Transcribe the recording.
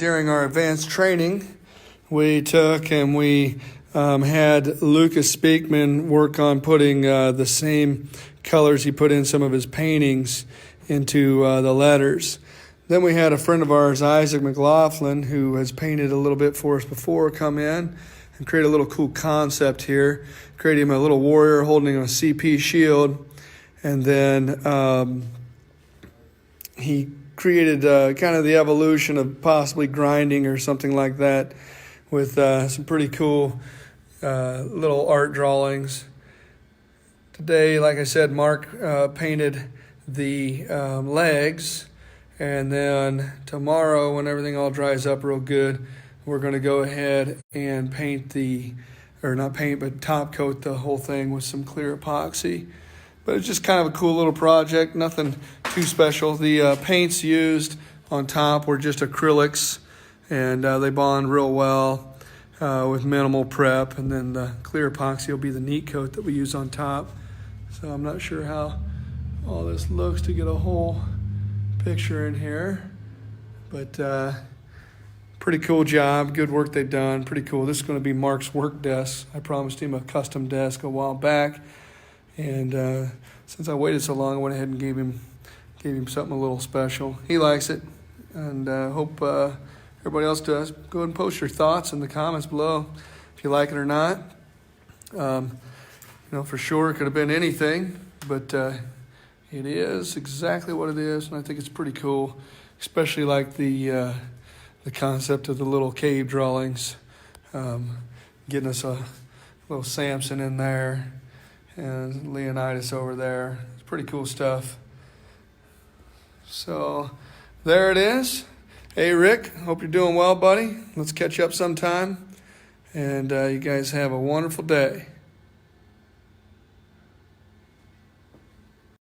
During our advanced training, we took and we had Lucas Speakman work on putting the same colors he put in some of his paintings into the letters. Then we had a friend of ours, Isaac McLaughlin, who has painted a little bit for us before, come in and create a little cool concept here. Create him a little warrior holding a CP shield. And then he created kind of the evolution of possibly grinding or something like that with some pretty cool little art drawings. Today, like I said, Mark painted the legs, and then tomorrow when everything all dries up real good, we're going to go ahead and paint top coat the whole thing with some clear epoxy. But it's just kind of a cool little project, nothing too special. The paints used on top were just acrylics, and they bond real well with minimal prep. And then the clear epoxy will be the neat coat that we use on top. So I'm not sure how all this looks to get a whole picture in here. But pretty cool job, good work they've done, pretty cool. This is going to be Mark's work desk. I promised him a custom desk a while back. And since I waited so long, I went ahead and gave him something a little special. He likes it, and hope everybody else does. Go ahead and post your thoughts in the comments below if you like it or not. For sure it could have been anything, but it is exactly what it is, and I think it's pretty cool, especially like the concept of the little cave drawings, getting us a little Samson in there. And Leonidas over there. It's pretty cool stuff. So there it is. Hey, Rick, hope you're doing well, buddy. Let's catch up sometime. And you guys have a wonderful day.